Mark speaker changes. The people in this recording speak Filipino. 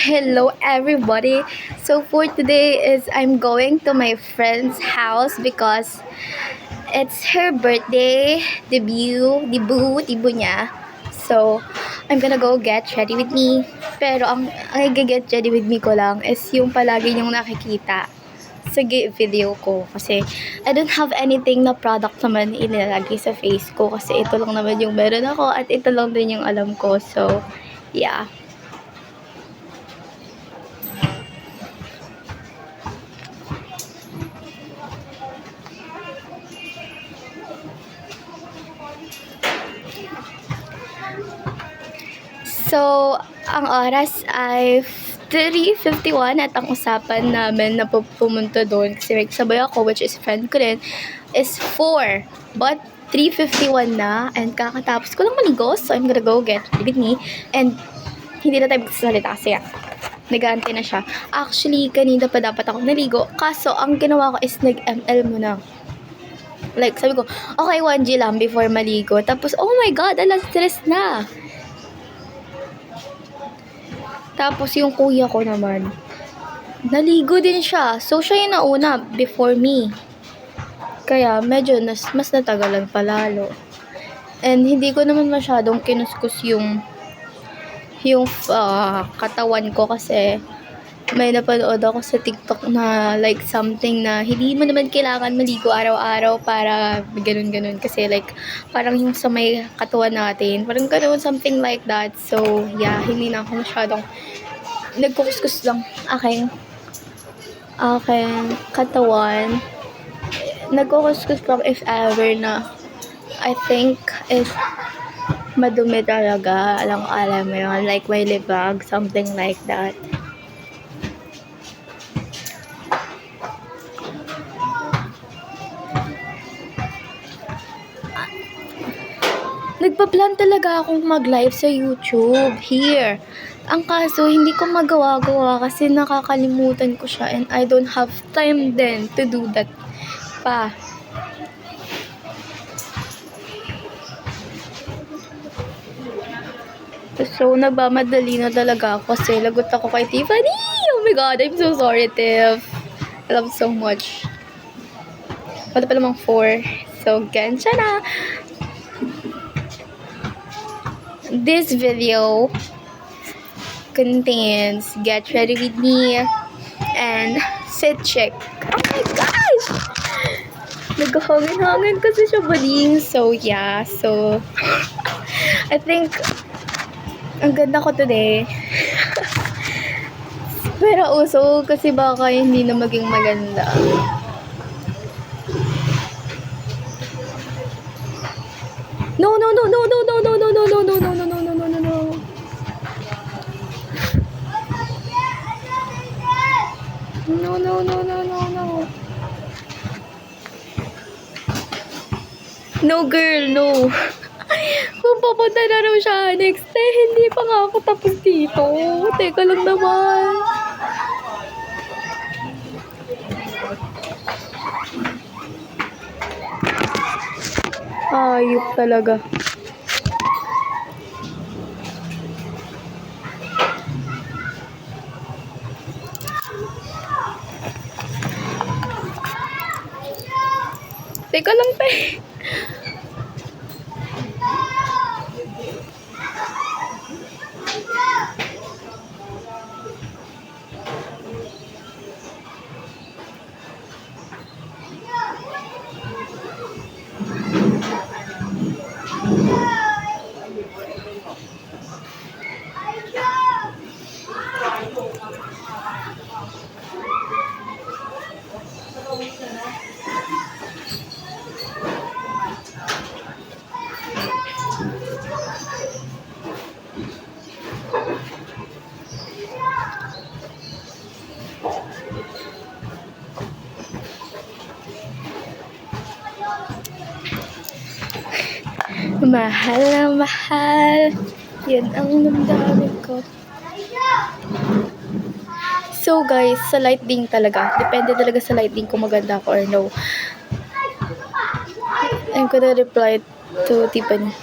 Speaker 1: Hello everybody. So for today is I'm going to my friend's house because it's her birthday debut niya. So I'm gonna go get ready with me. Pero ang get ready with me ko lang is yung palagi niyong nakikita sa video ko kasi I don't have anything na product naman ilalagay sa face ko kasi ito lang naman yung meron ako at ito lang din yung alam ko. So yeah. So, ang oras ay 3:51 at ang usapan namin na pumunta doon kasi may sabay ako, which is friend ko rin, is 4. But 3:51 na and kakatapos ko lang maligo, so I'm gonna go get ready with me and hindi na tayo magsasalita kasi nag-aantay na siya. Actually, kanina pa dapat ako naligo, kaso ang ginawa ko is nag-ML muna. Like, sabi ko, okay, 1G lang before maligo. Tapos, oh my God, alas stress na. Tapos yung kuya ko naman, naligo din siya. So, siya yung nauna before me. Kaya, medyo mas natagalan palalo. And hindi ko naman masyadong kinuskus yung katawan ko kasi may napanood ako sa TikTok na like something na hindi mo naman kailangan maligo araw-araw para ganun-ganun. Kasi like, parang yung sa may katawan natin, parang ganun, something like that. So, yeah, hindi na ako masyadong nagkukuskus lang aking katawan. Nagkukuskus lang if ever na I think if madumi talaga, alam mo yun, like may libag, something like that. Nagpa-plan talaga akong mag-live sa YouTube here. Ang kaso, hindi ko magawa-gawa kasi nakakalimutan ko siya and I don't have time then to do that pa. So, nagmamadali na talaga ako kasi lagot ako kay Tiffany. Oh my God, I'm so sorry, Tiff. I love so much. Wala pa namang 4. So, gensya na. This video contains get ready with me and fit check. Oh my gosh! Naghahangin-hangin kasi siya bading. So, yeah. So, I think ang ganda ko today. Pero uso kasi baka hindi na maging maganda. No. No girl, no. Kung papunta na raw siya next day, hindi pa nga ako tapos dito. Teka lang naman. Ayop talaga. Teka lang, pe. Mahal na mahal. Yan ang namdamin ko. So guys, sa lighting talaga. Depende talaga sa lighting kung maganda ako or no. I'm gonna reply to Tiffany.